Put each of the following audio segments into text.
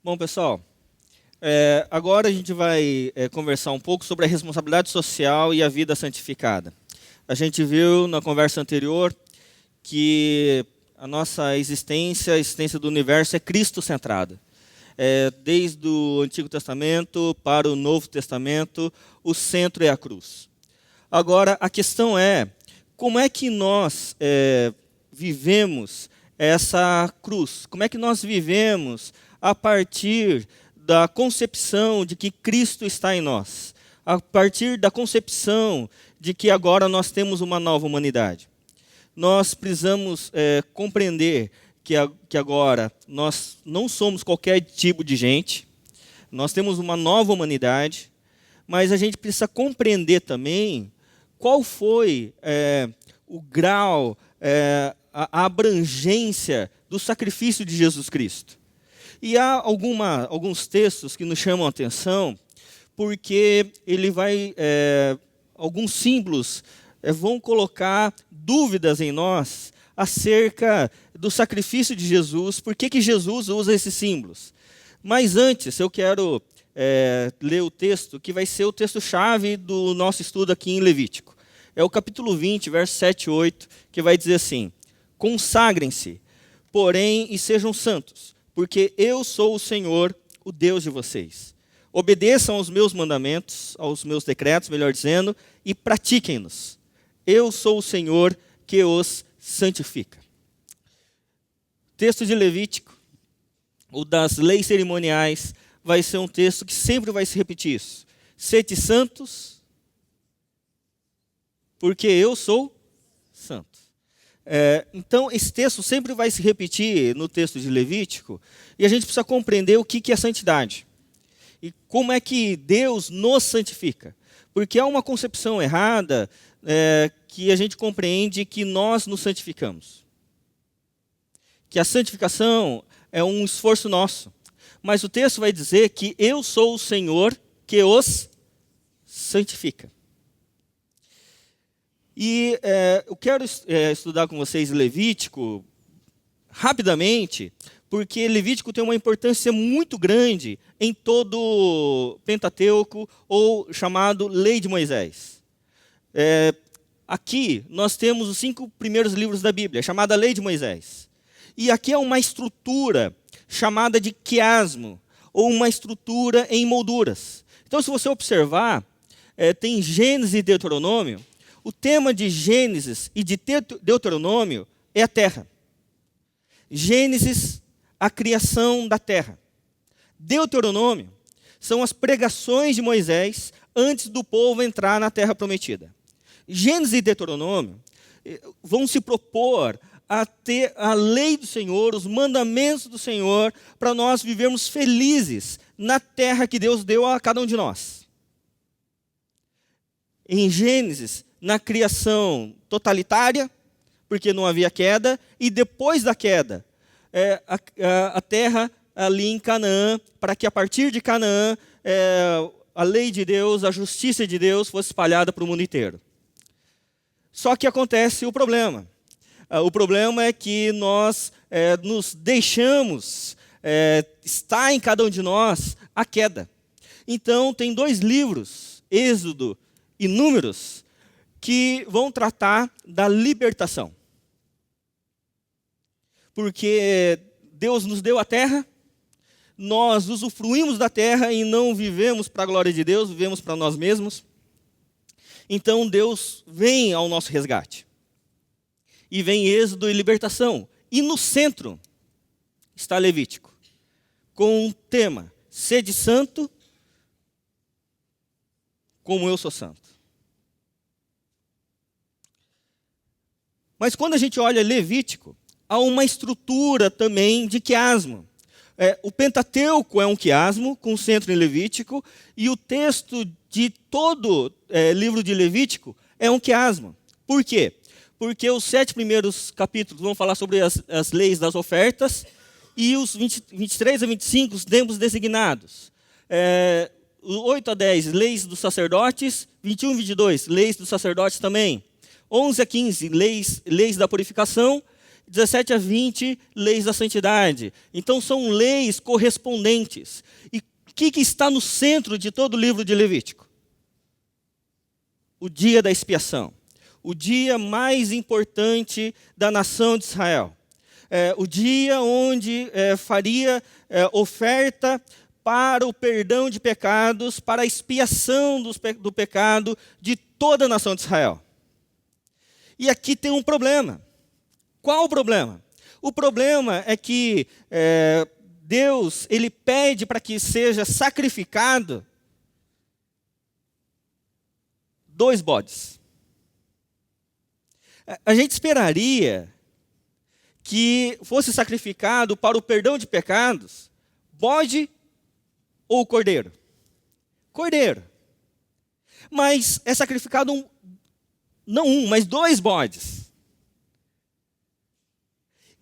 Bom, pessoal, agora a gente vai conversar um pouco sobre a responsabilidade social e a vida santificada. A gente viu na conversa anterior que a nossa existência, a existência do universo é Cristo-centrada. Desde o Antigo Testamento para o Novo Testamento, o centro é a cruz. Agora, a questão é, como é que nós vivemos essa cruz? Como é que nós vivemos a partir da concepção de que Cristo está em nós? A partir da concepção de que agora nós temos uma nova humanidade? Nós precisamos compreender que agora nós não somos qualquer tipo de gente, nós temos uma nova humanidade, mas a gente precisa compreender também qual foi o grau, a abrangência do sacrifício de Jesus Cristo. E há alguns textos que nos chamam a atenção, porque ele alguns símbolos vão colocar dúvidas em nós acerca do sacrifício de Jesus, por que Jesus usa esses símbolos. Mas antes, eu quero ler o texto, que vai ser o texto-chave do nosso estudo aqui em Levítico. É o capítulo 20, versos 7 e 8, que vai dizer assim: consagrem-se, porém, e sejam santos, porque eu sou o Senhor, o Deus de vocês. Obedeçam aos meus mandamentos, aos meus decretos, melhor dizendo, e pratiquem-nos. Eu sou o Senhor que os santifica. Texto de Levítico, o das leis cerimoniais, vai ser um texto que sempre vai se repetir isso. Sede santos, porque eu sou santo. Então, esse texto sempre vai se repetir no texto de Levítico, e a gente precisa compreender o que é santidade. E como é que Deus nos santifica. Porque há uma concepção errada que a gente compreende que nós nos santificamos. Que a santificação é um esforço nosso. Mas o texto vai dizer que eu sou o Senhor que os santifica. E eu quero estudar com vocês Levítico rapidamente, porque Levítico tem uma importância muito grande em todo o Pentateuco, ou chamado Lei de Moisés. Aqui nós temos os 5 primeiros livros da Bíblia, chamada Lei de Moisés. E aqui é uma estrutura chamada de quiasmo, ou uma estrutura em molduras. Então, se você observar, tem Gênesis e Deuteronômio. O tema de Gênesis e de Deuteronômio é a terra. Gênesis, a criação da terra. Deuteronômio são as pregações de Moisés antes do povo entrar na terra prometida. Gênesis e Deuteronômio vão se propor a ter a lei do Senhor, os mandamentos do Senhor, para nós vivermos felizes na terra que Deus deu a cada um de nós. Em Gênesis, na criação totalitária, porque não havia queda, e depois da queda, a terra ali em Canaã, para que a partir de Canaã, a lei de Deus, a justiça de Deus fosse espalhada para o mundo inteiro. Só que acontece o problema. O problema é que nós nos deixamos, está em cada um de nós a queda. Então, tem 2 livros, Êxodo e Números, que vão tratar da libertação. Porque Deus nos deu a terra, nós usufruímos da terra e não vivemos para a glória de Deus, vivemos para nós mesmos. Então Deus vem ao nosso resgate. E vem Êxodo e libertação. E no centro está Levítico, com o tema: sede santo, como eu sou santo. Mas quando a gente olha Levítico, há uma estrutura também de quiasmo. O Pentateuco é um quiasmo, com centro em Levítico, e o texto de todo livro de Levítico é um quiasmo. Por quê? Porque os 7 primeiros capítulos vão falar sobre as leis das ofertas, e os 23 a 25, os tempos designados. 8 a 10, leis dos sacerdotes, 21 e 22, leis dos sacerdotes também. 11 a 15, leis da purificação, 17 a 20 leis da santidade. Então são leis correspondentes. E o que está no centro de todo o livro de Levítico? O dia da expiação. O dia mais importante da nação de Israel. O dia onde faria oferta para o perdão de pecados, para a expiação do pecado de toda a nação de Israel. E aqui tem um problema. Qual o problema? O problema é que Deus ele pede para que seja sacrificado 2 bodes. A gente esperaria que fosse sacrificado para o perdão de pecados bode ou cordeiro? Cordeiro. Mas é sacrificado não um, mas 2 bodes.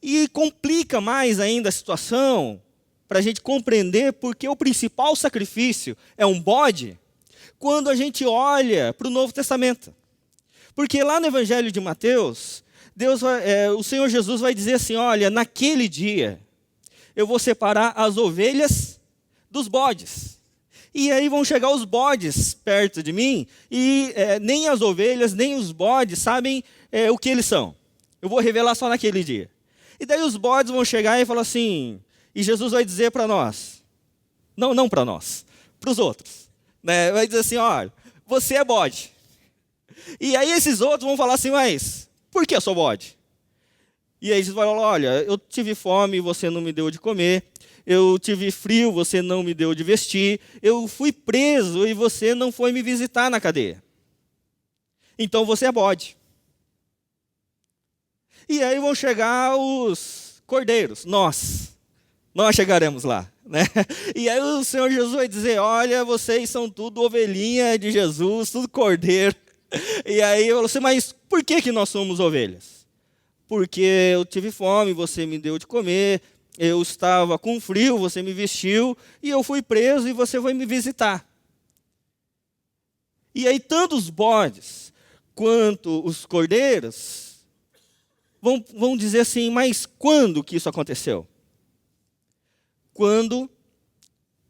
E complica mais ainda a situação para a gente compreender porque o principal sacrifício é um bode quando a gente olha para o Novo Testamento. Porque lá no Evangelho de Mateus, o Senhor Jesus vai dizer assim, olha, naquele dia eu vou separar as ovelhas dos bodes. E aí vão chegar os bodes perto de mim e nem as ovelhas, nem os bodes sabem o que eles são. Eu vou revelar só naquele dia. E daí os bodes vão chegar e falar assim, e Jesus vai dizer para nós, não para nós, para os outros. Né? Vai dizer assim, olha, você é bode. E aí esses outros vão falar assim, mas por que eu sou bode? E aí Jesus vai falar, olha, eu tive fome e você não me deu de comer. Eu tive frio, você não me deu de vestir. Eu fui preso e você não foi me visitar na cadeia. Então você é bode. E aí vão chegar os cordeiros, nós chegaremos lá. Né? E aí o Senhor Jesus vai dizer, olha, vocês são tudo ovelhinha de Jesus, tudo cordeiro. E aí eu falo assim, mas por que nós somos ovelhas? Porque eu tive fome, você me deu de comer, eu estava com frio, você me vestiu, e eu fui preso e você foi me visitar. E aí tanto os bodes quanto os cordeiros vão dizer assim, mas quando que isso aconteceu? Quando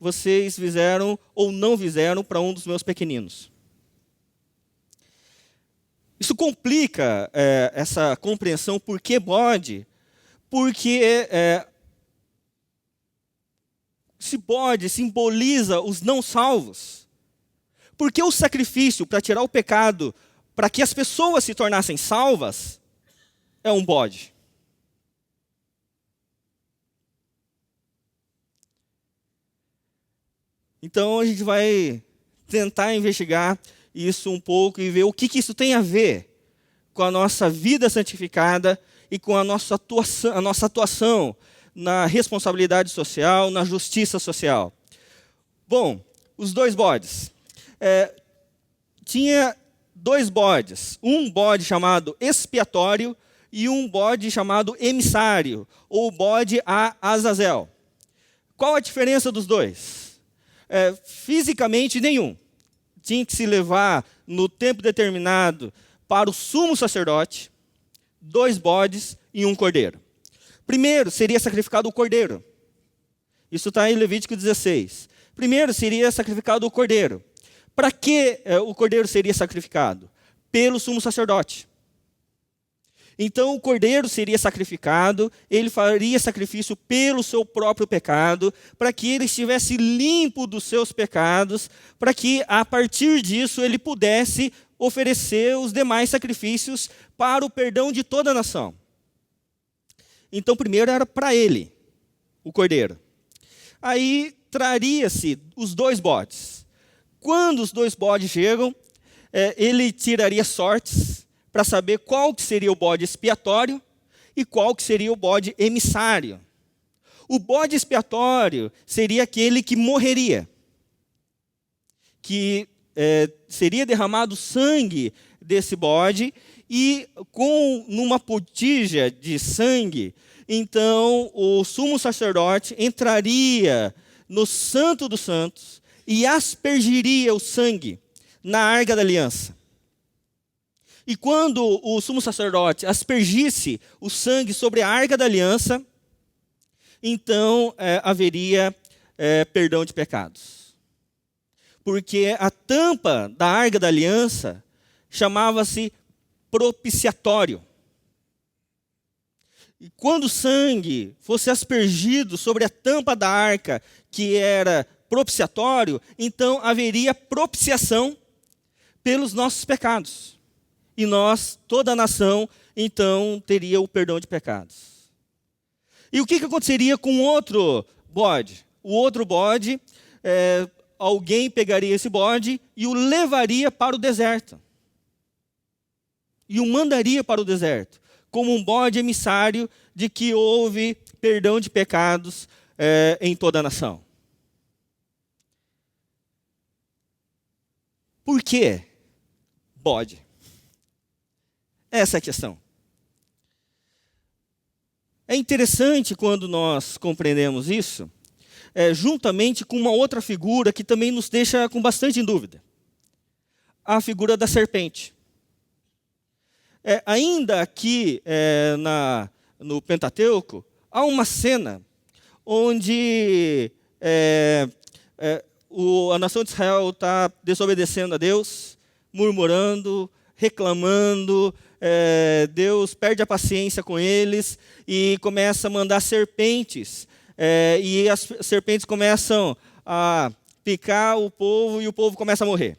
vocês fizeram ou não fizeram para um dos meus pequeninos. Isso complica essa compreensão, por que bode? Porque esse bode simboliza os não salvos. Porque o sacrifício para tirar o pecado, para que as pessoas se tornassem salvas, é um bode. Então a gente vai tentar investigar isso um pouco e ver o que isso tem a ver com a nossa vida santificada e com a nossa atuação na responsabilidade social, na justiça social. Bom, os 2 bodes. Tinha 2 bodes. Um bode chamado expiatório e um bode chamado emissário, ou bode a Azazel. Qual a diferença dos 2? Fisicamente, nenhum. Tinha que se levar no tempo determinado para o sumo sacerdote 2 bodes e um cordeiro. Primeiro seria sacrificado o cordeiro. Isso está em Levítico 16. Primeiro seria sacrificado o cordeiro. Para que o cordeiro seria sacrificado? Pelo sumo sacerdote. Então o cordeiro seria sacrificado, ele faria sacrifício pelo seu próprio pecado, para que ele estivesse limpo dos seus pecados, para que a partir disso ele pudesse oferecer os demais sacrifícios para o perdão de toda a nação. Então primeiro era para ele, o cordeiro. Aí traria-se os 2 bodes. Quando os 2 bodes chegam, ele tiraria sortes, para saber qual que seria o bode expiatório e qual que seria o bode emissário. O bode expiatório seria aquele que morreria, que seria derramado sangue desse bode e numa botija de sangue, então o sumo sacerdote entraria no Santo dos Santos e aspergiria o sangue na arca da aliança. E quando o sumo sacerdote aspergisse o sangue sobre a arca da aliança, então haveria perdão de pecados. Porque a tampa da arca da aliança chamava-se propiciatório. E quando o sangue fosse aspergido sobre a tampa da arca, que era propiciatório, então haveria propiciação pelos nossos pecados. E nós, toda a nação, então teria o perdão de pecados. E o que aconteceria com o outro bode? O outro bode, alguém pegaria esse bode e o levaria para o deserto. E o mandaria para o deserto, como um bode emissário de que houve perdão de pecados em toda a nação. Por quê? Bode. Essa é a questão. É interessante quando nós compreendemos isso, juntamente com uma outra figura que também nos deixa com bastante em dúvida. A figura da serpente. Ainda aqui no Pentateuco, há uma cena onde a nação de Israel está desobedecendo a Deus, murmurando, reclamando, Deus perde a paciência com eles e começa a mandar serpentes. E as serpentes começam a picar o povo e o povo começa a morrer.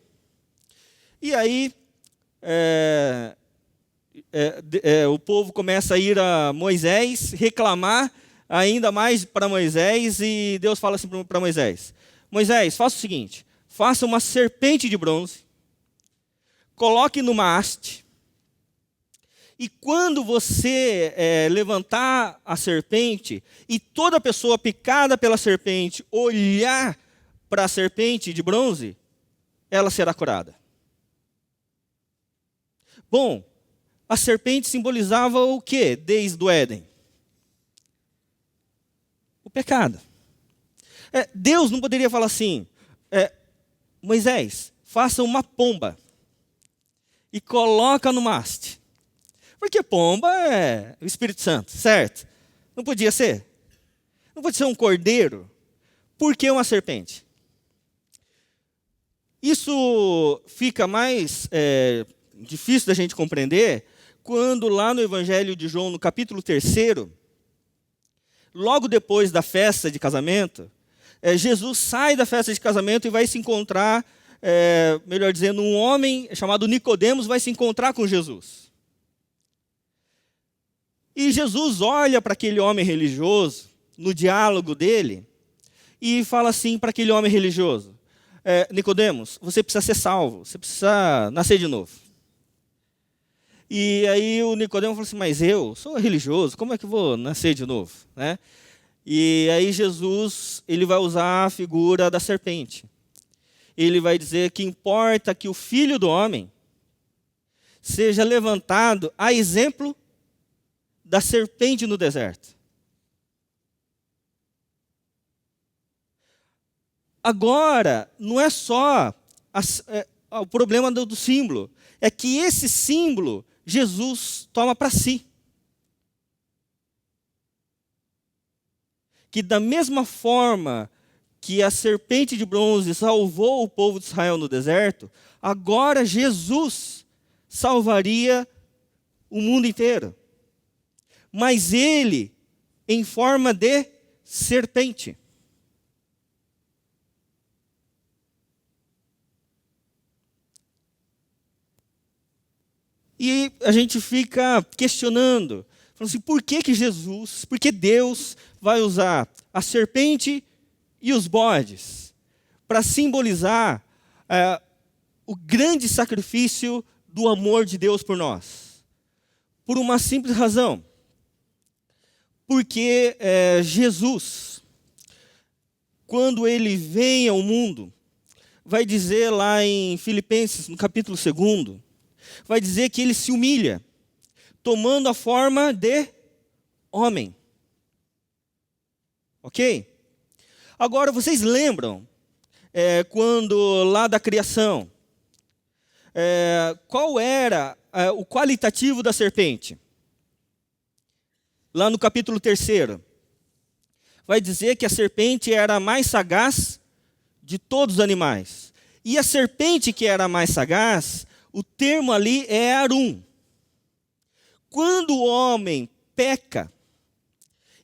E aí o povo começa a ir a Moisés, reclamar ainda mais para Moisés, e Deus fala assim para Moisés: Moisés, faça o seguinte, faça uma serpente de bronze, coloque numa haste, e quando você levantar a serpente, e toda pessoa picada pela serpente olhar para a serpente de bronze, ela será curada. Bom, a serpente simbolizava o quê desde o Éden? O pecado. Deus não poderia falar assim, Moisés, faça uma pomba e coloca numa haste. Porque pomba é o Espírito Santo, certo? Não podia ser? Não pode ser um cordeiro? Por que uma serpente? Isso fica mais difícil da gente compreender quando lá no Evangelho de João, no capítulo 3, logo depois da festa de casamento, Jesus sai da festa de casamento e vai se encontrar, melhor dizendo, um homem chamado Nicodemos vai se encontrar com Jesus. E Jesus olha para aquele homem religioso, no diálogo dele, e fala assim para aquele homem religioso: Nicodemos, você precisa ser salvo, você precisa nascer de novo. E aí o Nicodemos falou assim: mas eu sou religioso, como é que eu vou nascer de novo? Né? E aí Jesus ele vai usar a figura da serpente. Ele vai dizer que importa que o Filho do Homem seja levantado a exemplo da serpente no deserto. Agora, não é só o problema do símbolo, é que esse símbolo Jesus toma para si. Que da mesma forma que a serpente de bronze salvou o povo de Israel no deserto, agora Jesus salvaria o mundo inteiro. Mas ele em forma de serpente. E a gente fica questionando, falando assim, por que Jesus, por que Deus vai usar a serpente e os bodes para simbolizar o grande sacrifício do amor de Deus por nós? Por uma simples razão. Porque Jesus, quando ele vem ao mundo, vai dizer lá em Filipenses, no capítulo 2, vai dizer que ele se humilha, tomando a forma de homem. Ok? Agora, vocês lembram, quando lá da criação, qual era o qualitativo da serpente. Lá no capítulo 3, vai dizer que a serpente era a mais sagaz de todos os animais. E a serpente que era a mais sagaz, o termo ali é arum. Quando o homem peca,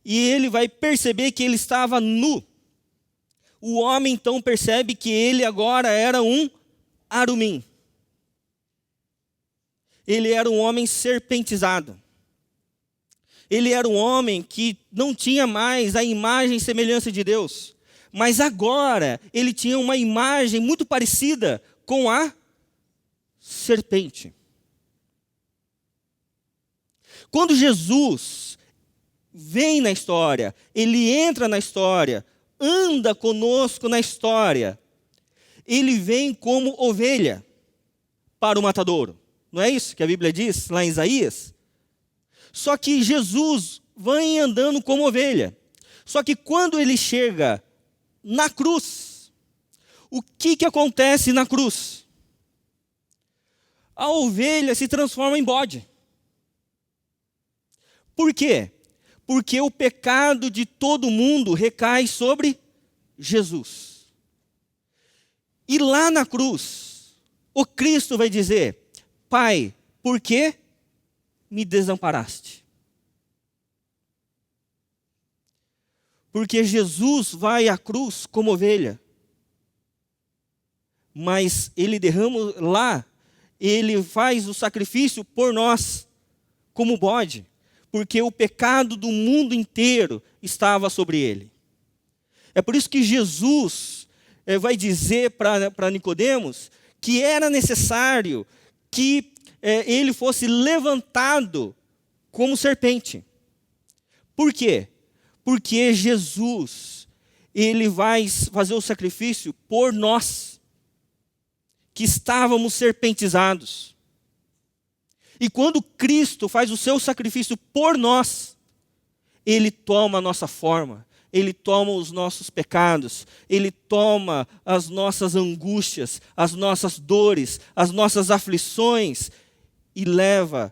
e ele vai perceber que ele estava nu, o homem então percebe que ele agora era um arumim. Ele era um homem serpentizado. Ele era um homem que não tinha mais a imagem e semelhança de Deus. Mas agora ele tinha uma imagem muito parecida com a serpente. Quando Jesus vem na história, ele entra na história, anda conosco na história, ele vem como ovelha para o matadouro. Não é isso que a Bíblia diz lá em Isaías? Só que Jesus vem andando como ovelha. Só que quando ele chega na cruz, o que acontece na cruz? A ovelha se transforma em bode. Por quê? Porque o pecado de todo mundo recai sobre Jesus. E lá na cruz, o Cristo vai dizer: Pai, por que me desamparaste? Porque Jesus vai à cruz como ovelha. Mas ele derrama lá, ele faz o sacrifício por nós, como bode. Porque o pecado do mundo inteiro estava sobre ele. É por isso que Jesus vai dizer para Nicodemos que era necessário que ele fosse levantado como serpente. Por quê? Porque Jesus, ele vai fazer o sacrifício por nós, que estávamos serpentizados. E quando Cristo faz o seu sacrifício por nós, ele toma a nossa forma, ele toma os nossos pecados, ele toma as nossas angústias, as nossas dores, as nossas aflições e leva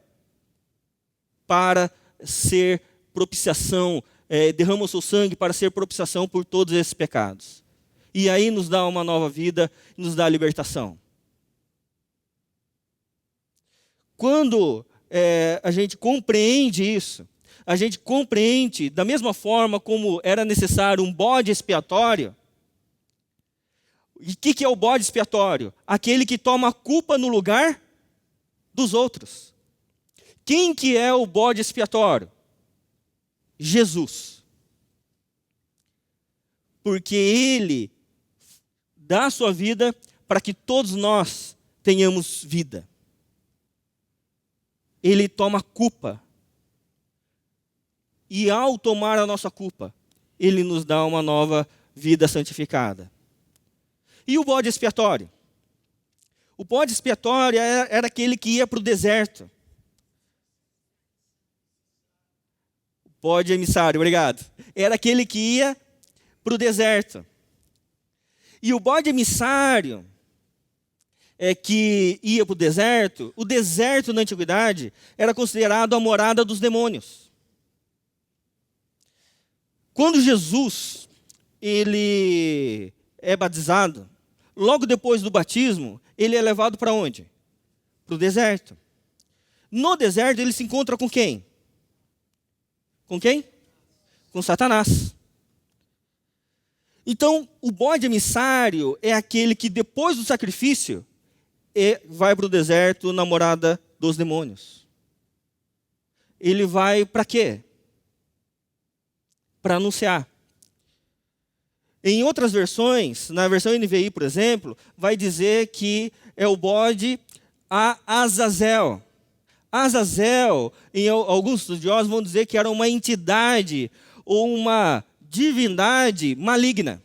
para ser propiciação, derrama o seu sangue para ser propiciação por todos esses pecados. E aí nos dá uma nova vida, nos dá a libertação. Quando a gente compreende isso, a gente compreende da mesma forma como era necessário um bode expiatório. E o que é o bode expiatório? Aquele que toma a culpa no lugar dos outros. Quem que é o bode expiatório? Jesus. Porque ele dá a sua vida para que todos nós tenhamos vida. Ele toma culpa. E ao tomar a nossa culpa, ele nos dá uma nova vida santificada. E o bode expiatório? O bode expiatório era aquele que ia para o deserto. O bode emissário, obrigado. Era aquele que ia para o deserto. E o bode emissário que ia para o deserto na antiguidade era considerado a morada dos demônios. Quando Jesus ele é batizado, logo depois do batismo, ele é levado para onde? Para o deserto. No deserto ele se encontra com quem? Com quem? Com Satanás. Então, o bode emissário é aquele que depois do sacrifício vai para o deserto na morada dos demônios. Ele vai para quê? Para anunciar. Em outras versões, na versão NVI, por exemplo, vai dizer que é o bode a Azazel. Azazel, em alguns estudiosos vão dizer que era uma entidade ou uma divindade maligna.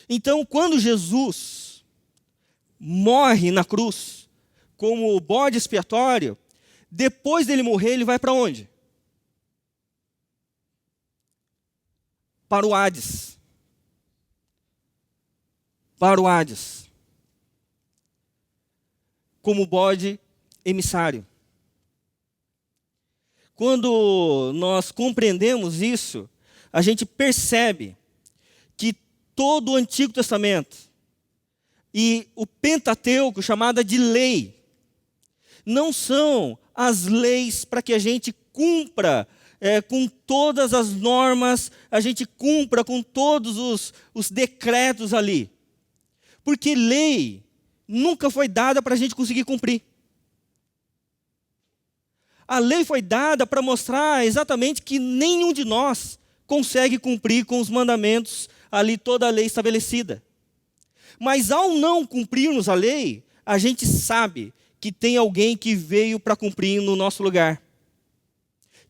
Então, quando Jesus morre na cruz como o bode expiatório, depois dele morrer, ele vai para onde? Para o Hades. Para o Hades. Como bode emissário. Quando nós compreendemos isso, a gente percebe que todo o Antigo Testamento e o Pentateuco, chamada de lei, não são as leis para que a gente cumpra com todas as normas, a gente cumpra com todos os decretos ali. Porque lei nunca foi dada para a gente conseguir cumprir. A lei foi dada para mostrar exatamente que nenhum de nós consegue cumprir com os mandamentos ali, toda a lei estabelecida. Mas ao não cumprirmos a lei, a gente sabe que tem alguém que veio para cumprir no nosso lugar.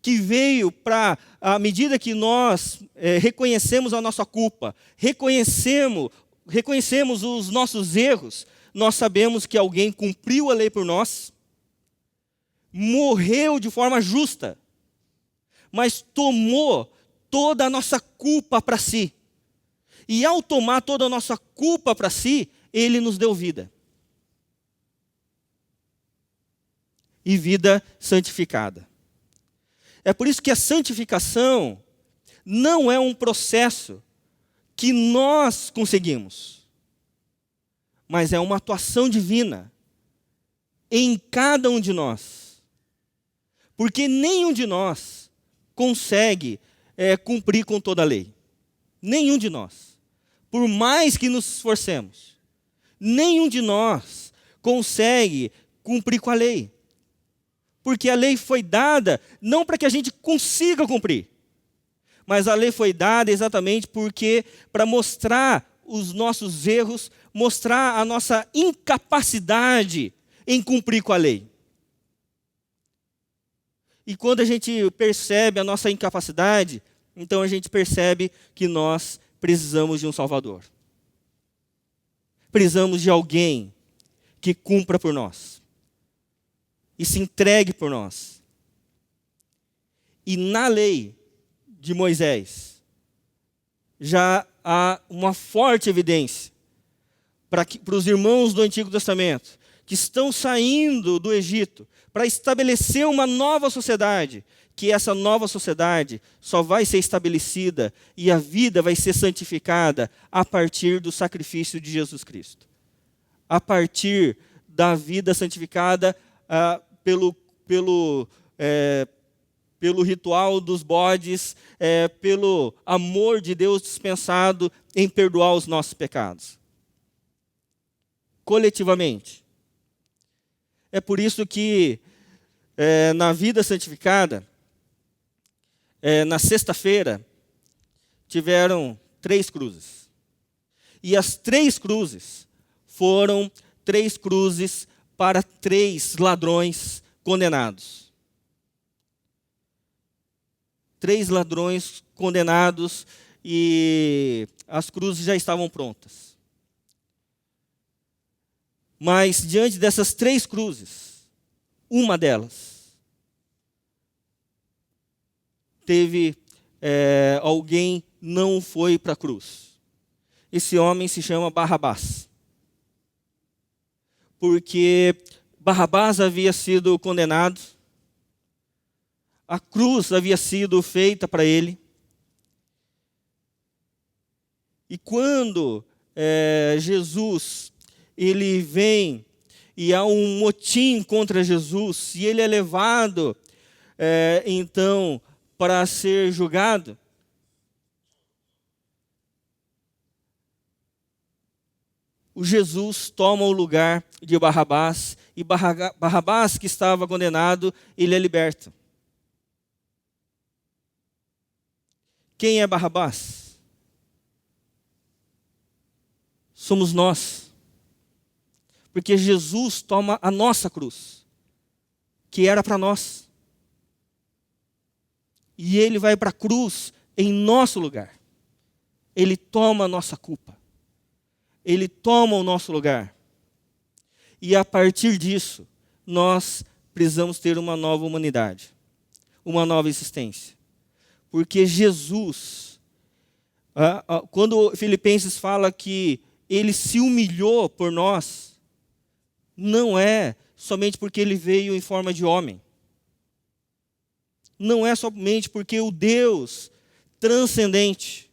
Que veio para, à medida que nós reconhecemos a nossa culpa, reconhecemos os nossos erros, nós sabemos que alguém cumpriu a lei por nós, morreu de forma justa, mas tomou toda a nossa culpa para si. E ao tomar toda a nossa culpa para si, ele nos deu vida. E vida santificada. É por isso que a santificação não é um processo que nós conseguimos, mas é uma atuação divina em cada um de nós. Porque nenhum de nós consegue cumprir com toda a lei. Nenhum de nós. Por mais que nos esforcemos, nenhum de nós consegue cumprir com a lei. Porque a lei foi dada não para que a gente consiga cumprir, mas a lei foi dada exatamente para mostrar os nossos erros, mostrar a nossa incapacidade em cumprir com a lei. E quando a gente percebe a nossa incapacidade, então a gente percebe que nós precisamos de um Salvador. Precisamos de alguém que cumpra por nós e se entregue por nós. E na lei de Moisés já há uma forte evidência para os irmãos do Antigo Testamento que estão saindo do Egito para estabelecer uma nova sociedade, que essa nova sociedade só vai ser estabelecida e a vida vai ser santificada a partir do sacrifício de Jesus Cristo. A partir da vida santificada pelo ritual dos bodes, pelo amor de Deus dispensado em perdoar os nossos pecados. Coletivamente. É por isso que na vida santificada, na sexta-feira, tiveram 3 cruzes. E as 3 cruzes foram 3 cruzes para 3 ladrões condenados. 3 ladrões condenados e as cruzes já estavam prontas. Mas diante dessas 3 cruzes, uma delas teve alguém não foi para a cruz. Esse homem se chama Barrabás. Porque Barrabás havia sido condenado, a cruz havia sido feita para ele. E quando Jesus ele vem e há um motim contra Jesus, e ele é levado então para ser julgado, o Jesus toma o lugar de Barrabás, e Barrabás, que estava condenado, ele é liberto. Quem é Barrabás? Somos nós. Porque Jesus toma a nossa cruz, que era para nós. E ele vai para a cruz em nosso lugar. Ele toma a nossa culpa. Ele toma o nosso lugar. E a partir disso, nós precisamos ter uma nova humanidade. Uma nova existência. Porque Jesus, quando Filipenses fala que ele se humilhou por nós, não é somente porque ele veio em forma de homem. Não é somente porque o Deus transcendente,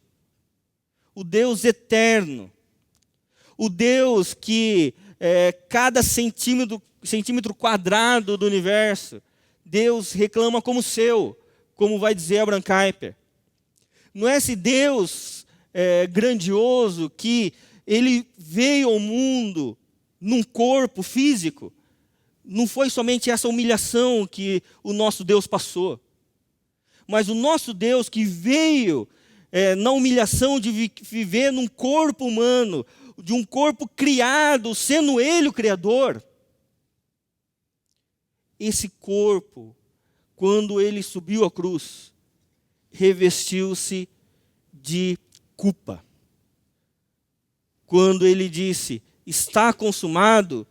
o Deus eterno, o Deus que cada centímetro quadrado do universo, Deus reclama como seu, como vai dizer Abraham Kuyper. Não é esse Deus grandioso que ele veio ao mundo num corpo físico. Não foi somente essa humilhação que o nosso Deus passou, mas o nosso Deus que veio na humilhação de viver num corpo humano, de um corpo criado, sendo Ele o Criador. Esse corpo, quando Ele subiu à cruz, revestiu-se de culpa. Quando Ele disse, está consumado,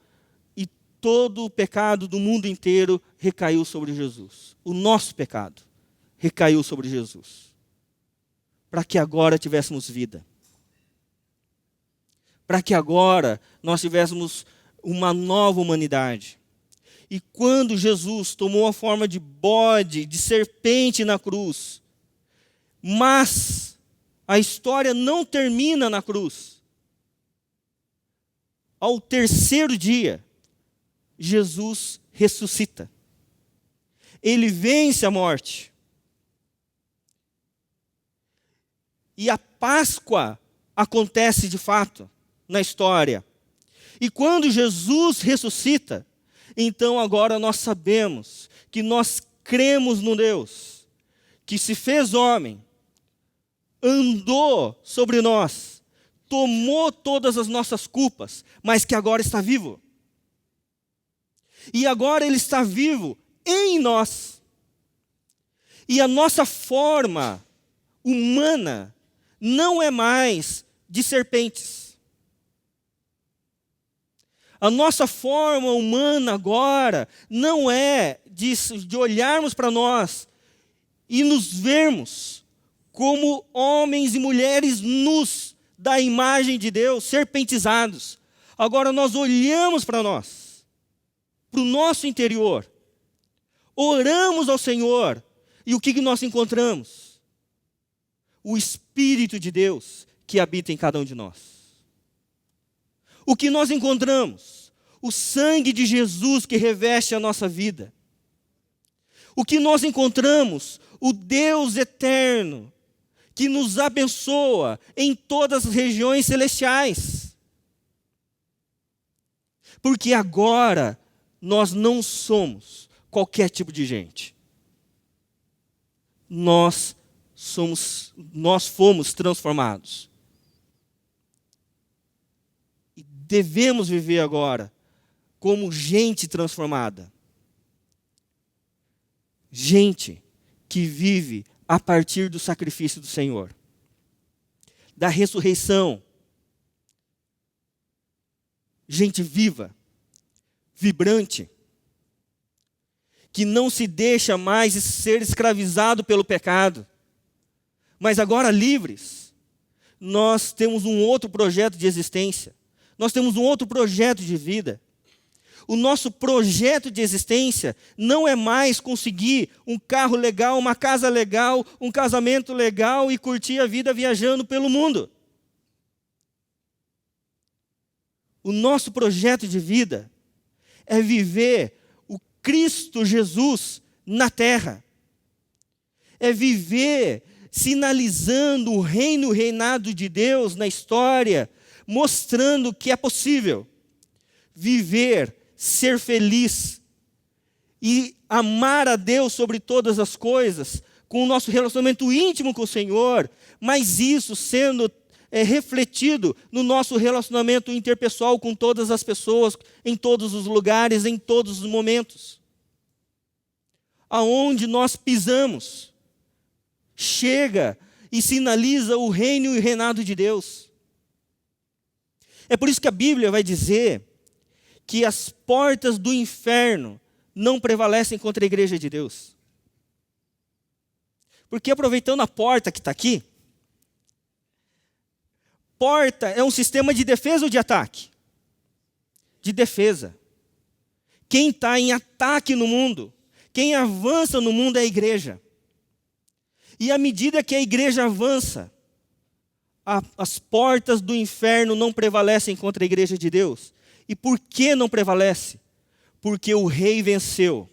e todo o pecado do mundo inteiro recaiu sobre Jesus. O nosso pecado recaiu sobre Jesus, para que agora tivéssemos vida, para que agora nós tivéssemos uma nova humanidade. E quando Jesus tomou a forma de bode, de serpente na cruz, mas a história não termina na cruz. Ao terceiro dia, Jesus ressuscita. Ele vence a morte. E a Páscoa acontece de fato na história. E quando Jesus ressuscita, então agora nós sabemos que nós cremos no Deus, que se fez homem, andou sobre nós, tomou todas as nossas culpas, mas que agora está vivo. E agora Ele está vivo em nós. E a nossa forma humana não é mais de serpentes. A nossa forma humana agora não é de olharmos para nós e nos vermos como homens e mulheres nus da imagem de Deus, serpentizados. Agora nós olhamos para nós, para o nosso interior, oramos ao Senhor, e o que nós encontramos? O Espírito de Deus que habita em cada um de nós. O que nós encontramos? O sangue de Jesus que reveste a nossa vida. O que nós encontramos? O Deus eterno que nos abençoa em todas as regiões celestiais. Porque agora nós não somos qualquer tipo de gente. Nós fomos transformados. E devemos viver agora como gente transformada. Gente que vive a partir do sacrifício do Senhor, da ressurreição. Gente viva, vibrante, que não se deixa mais ser escravizado pelo pecado, mas agora livres. Nós temos um outro projeto de existência, nós temos um outro projeto de vida. O nosso projeto de existência não é mais conseguir um carro legal, uma casa legal, um casamento legal e curtir a vida viajando pelo mundo. O nosso projeto de vida é viver o Cristo Jesus na terra. É viver sinalizando o reino, o reinado de Deus na história, mostrando que é possível viver, ser feliz e amar a Deus sobre todas as coisas, com o nosso relacionamento íntimo com o Senhor, mas isso sendo refletido no nosso relacionamento interpessoal com todas as pessoas, em todos os lugares, em todos os momentos. Aonde nós pisamos, chega e sinaliza o reino e o reinado de Deus. É por isso que a Bíblia vai dizer que as portas do inferno não prevalecem contra a igreja de Deus. Porque aproveitando a porta que está aqui, porta é um sistema de defesa ou de ataque? De defesa. Quem está em ataque no mundo, quem avança no mundo é a igreja. E à medida que a igreja avança, as portas do inferno não prevalecem contra a igreja de Deus. E por que não prevalece? Porque o rei venceu.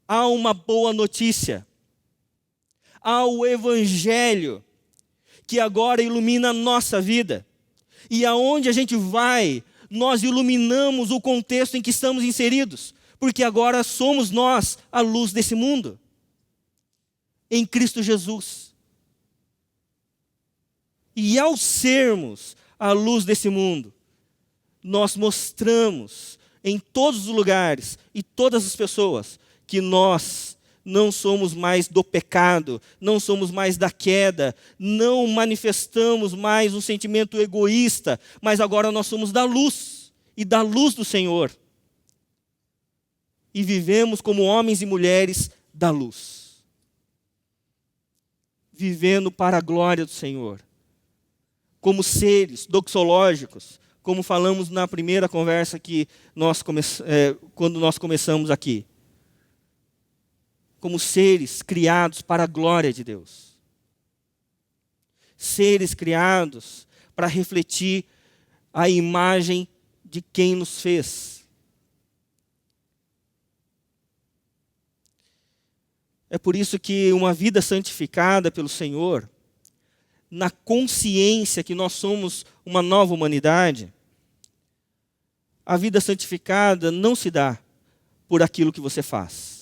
Há uma boa notícia. Há o evangelho que agora ilumina a nossa vida. E aonde a gente vai, nós iluminamos o contexto em que estamos inseridos. Porque agora somos nós a luz desse mundo. Em Cristo Jesus. E ao sermos a luz desse mundo, nós mostramos em todos os lugares e todas as pessoas que nós não somos mais do pecado, não somos mais da queda, não manifestamos mais um sentimento egoísta, mas agora nós somos da luz e da luz do Senhor. E vivemos como homens e mulheres da luz. Vivendo para a glória do Senhor. Como seres doxológicos, como falamos na primeira conversa que quando nós começamos aqui. Como seres criados para a glória de Deus. Seres criados para refletir a imagem de quem nos fez. É por isso que uma vida santificada pelo Senhor, na consciência que nós somos uma nova humanidade, a vida santificada não se dá por aquilo que você faz.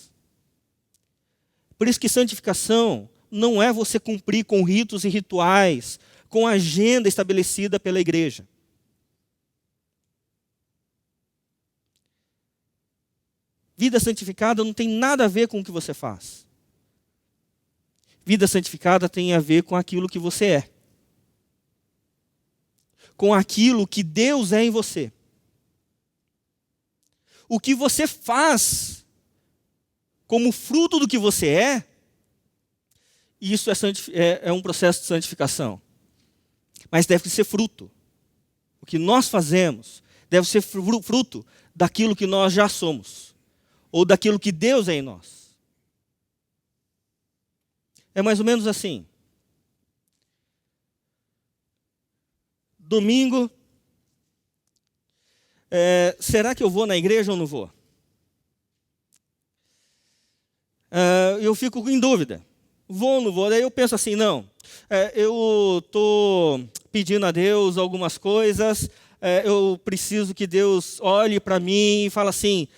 Por isso que santificação não é você cumprir com ritos e rituais, com a agenda estabelecida pela igreja. Vida santificada não tem nada a ver com o que você faz. Vida santificada tem a ver com aquilo que você é. Com aquilo que Deus é em você. O que você faz como fruto do que você é, isso é um processo de santificação. Mas deve ser fruto. O que nós fazemos deve ser fruto daquilo que nós já somos. Ou daquilo que Deus é em nós. É mais ou menos assim. Domingo, será que eu vou na igreja ou não vou? Eu fico em dúvida. Vou ou não vou? Daí eu penso assim, não. Eu estou pedindo a Deus algumas coisas. Eu preciso que Deus olhe para mim e fale assim,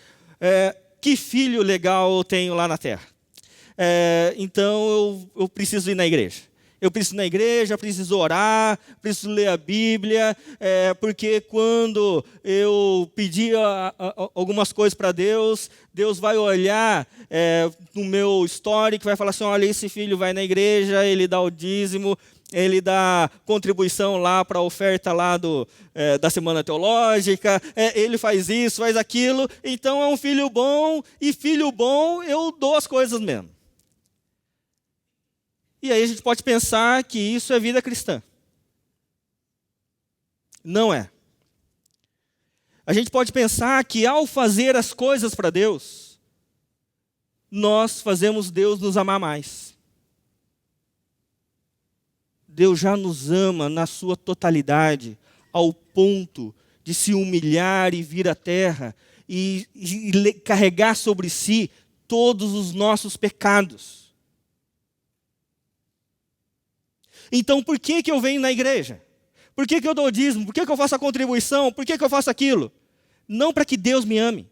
que filho legal eu tenho lá na terra. Então eu preciso ir na igreja. Eu preciso ir na igreja, preciso orar, preciso ler a Bíblia, porque quando eu pedir algumas coisas para Deus, Deus vai olhar no meu histórico e vai falar assim, olha, esse filho vai na igreja, ele dá o dízimo, ele dá contribuição lá para a oferta lá da Semana Teológica, ele faz isso, faz aquilo, então é um filho bom, e filho bom eu dou as coisas mesmo. E aí a gente pode pensar que isso é vida cristã. Não é. A gente pode pensar que ao fazer as coisas para Deus, nós fazemos Deus nos amar mais. Deus já nos ama na sua totalidade, ao ponto de se humilhar e vir à terra e carregar sobre si todos os nossos pecados. Então, por que eu venho na igreja? Por que eu dou o dízimo? Por que eu faço a contribuição? Por que eu faço aquilo? Não para que Deus me ame.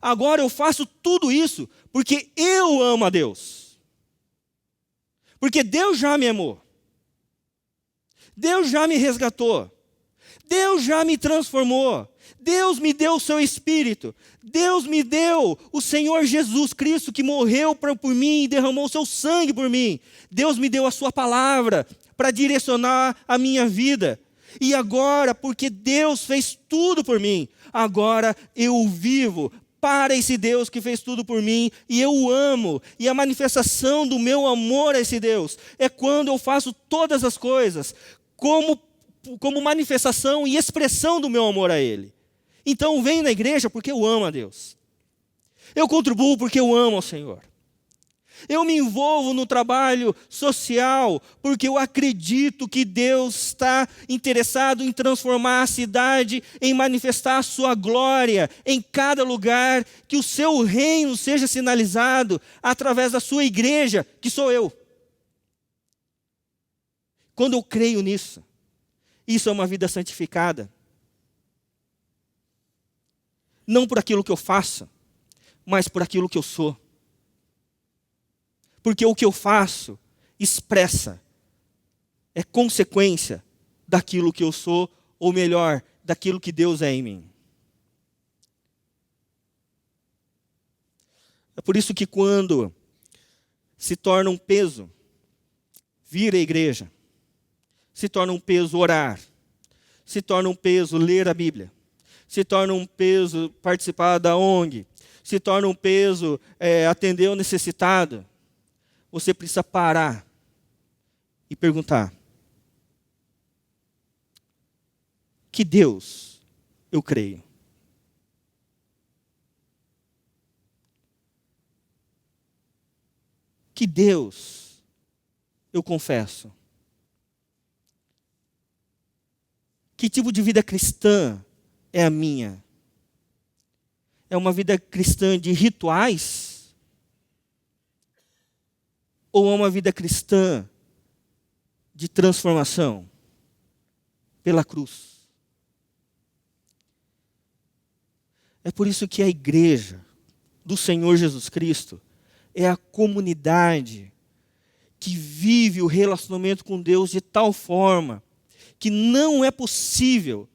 Agora eu faço tudo isso porque eu amo a Deus. Porque Deus já me amou. Deus já me resgatou. Deus já me transformou. Deus me deu o seu Espírito. Deus me deu o Senhor Jesus Cristo que morreu por mim e derramou o seu sangue por mim. Deus me deu a sua palavra para direcionar a minha vida. E agora, porque Deus fez tudo por mim, agora eu vivo para esse Deus que fez tudo por mim e eu o amo. E a manifestação do meu amor a esse Deus é quando eu faço todas as coisas como manifestação e expressão do meu amor a Ele. Então venho na igreja porque eu amo a Deus. Eu contribuo porque eu amo ao Senhor. Eu me envolvo no trabalho social porque eu acredito que Deus está interessado em transformar a cidade, em manifestar a sua glória em cada lugar, que o seu reino seja sinalizado através da sua igreja, que sou eu. Quando eu creio nisso, isso é uma vida santificada. Não por aquilo que eu faço, mas por aquilo que eu sou. Porque o que eu faço expressa, é consequência daquilo que eu sou, ou melhor, daquilo que Deus é em mim. É por isso que quando se torna um peso vir à igreja, se torna um peso orar, se torna um peso ler a Bíblia, se torna um peso participar da ONG, se torna um peso atender o necessitado, você precisa parar e perguntar: que Deus eu creio? Que Deus eu confesso? Que tipo de vida cristã é a minha? É uma vida cristã de rituais? Ou é uma vida cristã de transformação pela cruz? É por isso que a igreja do Senhor Jesus Cristo é a comunidade que vive o relacionamento com Deus de tal forma que não é possível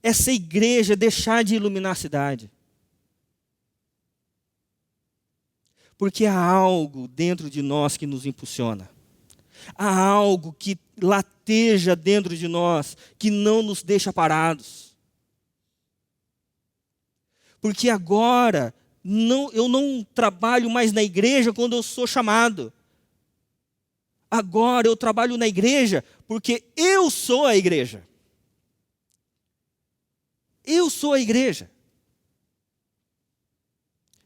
essa igreja deixar de iluminar a cidade. Porque há algo dentro de nós que nos impulsiona. Há algo que lateja dentro de nós, que não nos deixa parados. Porque agora, eu não trabalho mais na igreja quando eu sou chamado. Agora eu trabalho na igreja porque eu sou a igreja. Eu sou a igreja.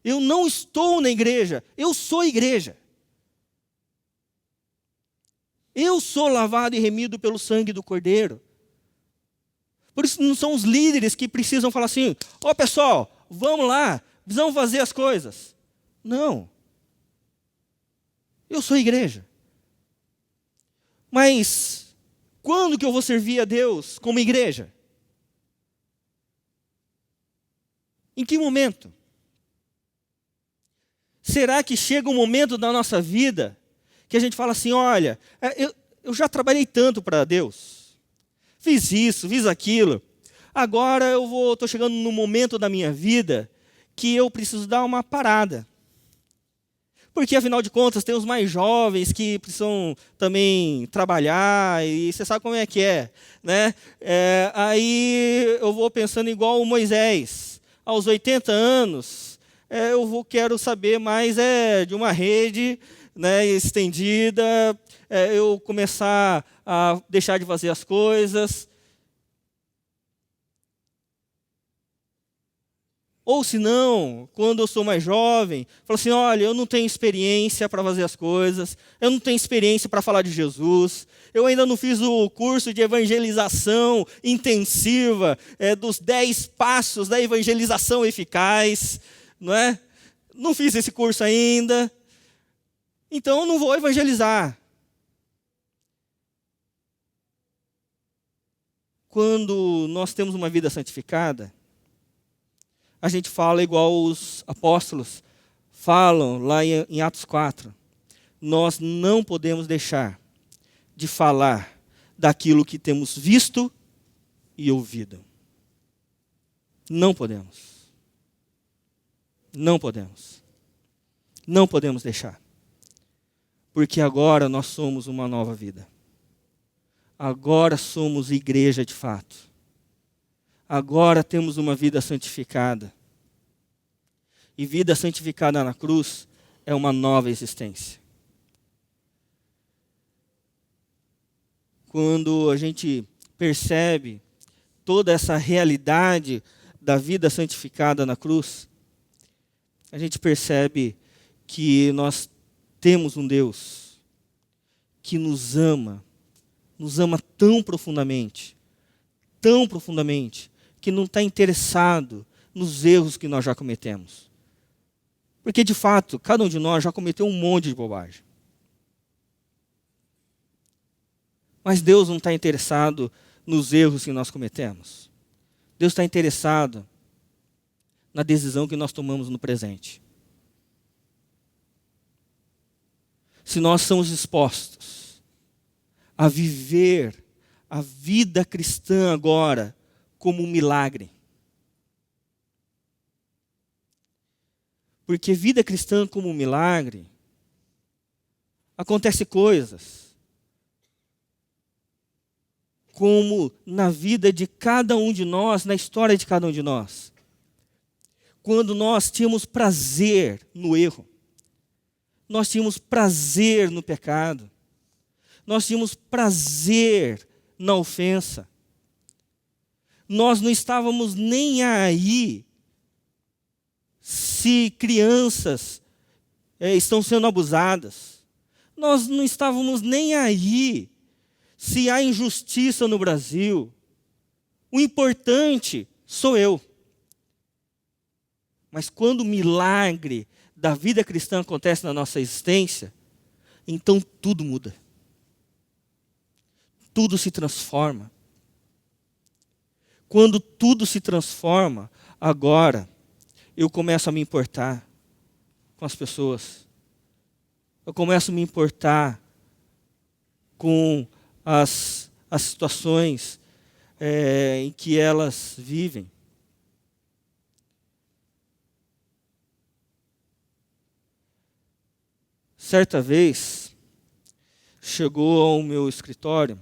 Eu não estou na igreja, eu sou a igreja. Eu sou lavado e remido pelo sangue do Cordeiro. Por isso não são os líderes que precisam falar assim: ó pessoal, vamos lá, vamos fazer as coisas. Não. Eu sou a igreja. Mas quando que eu vou servir a Deus como igreja? Em que momento? Será que chega um momento da nossa vida que a gente fala assim: olha, eu já trabalhei tanto para Deus, fiz isso, fiz aquilo, agora estou chegando num momento da minha vida que eu preciso dar uma parada. Porque, afinal de contas, tem os mais jovens que precisam também trabalhar, e você sabe como é que é, né? Aí eu vou pensando igual o Moisés, aos 80 anos, quero saber mais de uma rede, né, estendida, eu começar a deixar de fazer as coisas. Ou se não, quando eu sou mais jovem, falo assim: olha, eu não tenho experiência para fazer as coisas, eu não tenho experiência para falar de Jesus, eu ainda não fiz o curso de evangelização intensiva, dos 10 passos da evangelização eficaz, não é? Não fiz esse curso ainda, então eu não vou evangelizar. Quando nós temos uma vida santificada, a gente fala igual os apóstolos falam lá em Atos 4. Nós não podemos deixar de falar daquilo que temos visto e ouvido. Não podemos. Não podemos. Não podemos deixar. Porque agora nós somos uma nova vida. Agora somos igreja de fato. Agora temos uma vida santificada. E vida santificada na cruz é uma nova existência. Quando a gente percebe toda essa realidade da vida santificada na cruz, a gente percebe que nós temos um Deus que nos ama tão profundamente, que não está interessado nos erros que nós já cometemos. Porque, de fato, cada um de nós já cometeu um monte de bobagem. Mas Deus não está interessado nos erros que nós cometemos. Deus está interessado na decisão que nós tomamos no presente. Se nós somos dispostos a viver a vida cristã agora como um milagre. Porque vida cristã como um milagre, acontece coisas como na vida de cada um de nós, na história de cada um de nós. Quando nós tínhamos prazer no erro, nós tínhamos prazer no pecado, nós tínhamos prazer na ofensa, nós não estávamos nem aí se crianças estão sendo abusadas, nós não estávamos nem aí se há injustiça no Brasil. O importante sou eu. Mas quando o milagre da vida cristã acontece na nossa existência, então tudo muda. Tudo se transforma. Quando tudo se transforma, agora eu começo a me importar com as pessoas. Eu começo a me importar com as situações em que elas vivem. Certa vez, chegou ao meu escritório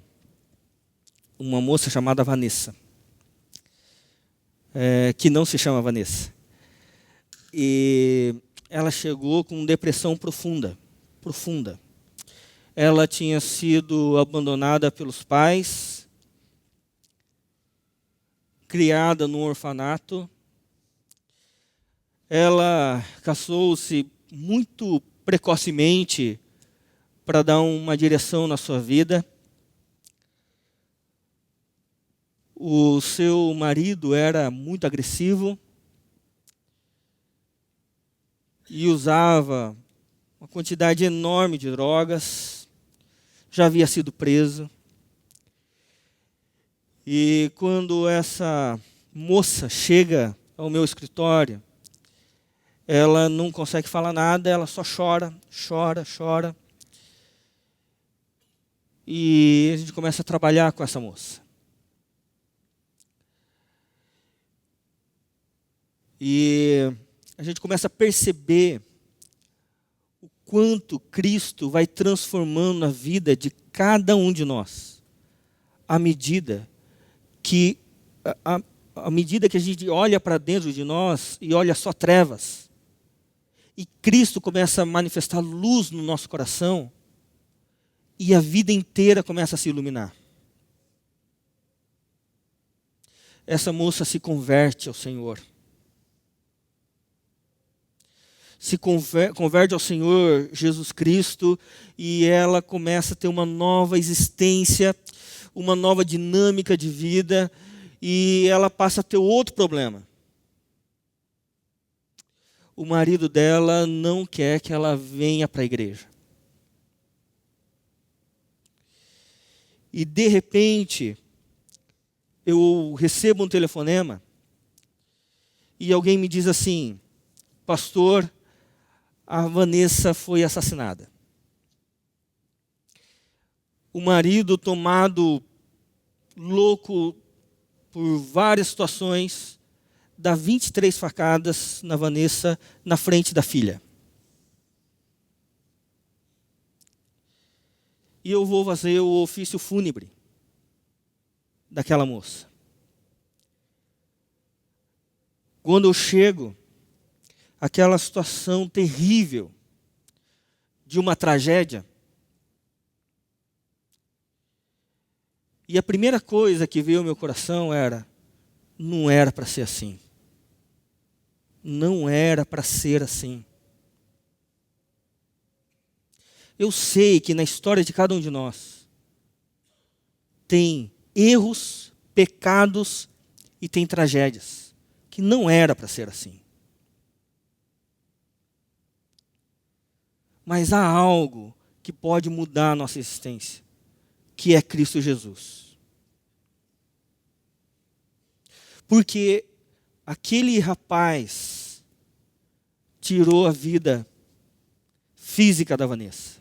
uma moça chamada Vanessa, que não se chama Vanessa. E ela chegou com depressão profunda. Ela tinha sido abandonada pelos pais, criada num orfanato. Ela casou-se muito precocemente para dar uma direção na sua vida. O seu marido era muito agressivo e usava uma quantidade enorme de drogas, já havia sido preso. E quando essa moça chega ao meu escritório, ela não consegue falar nada, ela só chora. E a gente começa a trabalhar com essa moça. E a gente começa a perceber o quanto Cristo vai transformando a vida de cada um de nós, à medida que a gente olha para dentro de nós e olha só trevas, e Cristo começa a manifestar luz no nosso coração, e a vida inteira começa a se iluminar. Essa moça se converte ao Senhor. Se converte ao Senhor Jesus Cristo, e ela começa a ter uma nova existência, uma nova dinâmica de vida, e ela passa a ter outro problema. O marido dela não quer que ela venha para a igreja. E de repente, eu recebo um telefonema, e alguém me diz assim: pastor, a Vanessa foi assassinada. O marido, tomado louco por várias situações, dá 23 facadas na Vanessa na frente da filha. E eu vou fazer o ofício fúnebre daquela moça. Quando eu chego, aquela situação terrível de uma tragédia, e a primeira coisa que veio ao meu coração era: não era para ser assim. não era para ser assim. Eu sei que na história de cada um de nós tem erros, pecados e tem tragédias que não era para ser assim. Mas há algo que pode mudar a nossa existência, que é Cristo Jesus. Porque aquele rapaz tirou a vida física da Vanessa.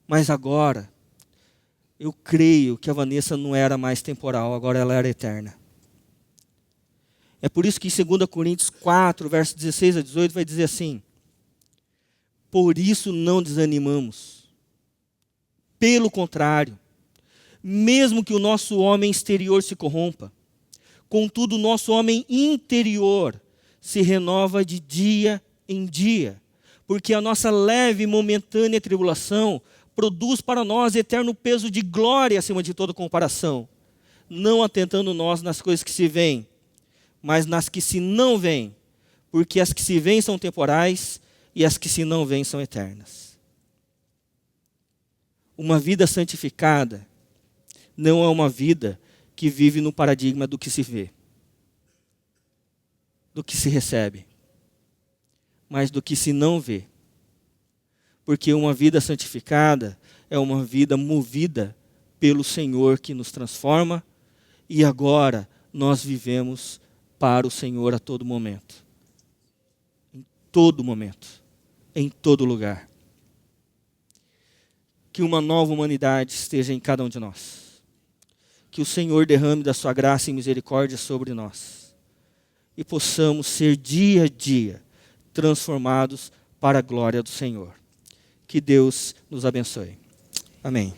Mas agora, eu creio que a Vanessa não era mais temporal, agora ela era eterna. É por isso que em 2 Coríntios 4, versos 16 a 18, vai dizer assim: por isso não desanimamos. Pelo contrário, mesmo que o nosso homem exterior se corrompa, contudo o nosso homem interior se renova de dia em dia, porque a nossa leve e momentânea tribulação produz para nós eterno peso de glória acima de toda comparação, não atentando nós nas coisas que se veem, mas nas que se não veem, porque as que se veem são temporais e as que se não veem são eternas. Uma vida santificada não é uma vida que vive no paradigma do que se vê, do que se recebe, mas do que se não vê. Porque uma vida santificada é uma vida movida pelo Senhor que nos transforma, e agora nós vivemos para o Senhor a todo momento. Em todo momento. Em todo lugar. Que uma nova humanidade esteja em cada um de nós. Que o Senhor derrame da sua graça e misericórdia sobre nós. E possamos ser dia a dia transformados para a glória do Senhor. Que Deus nos abençoe. Amém.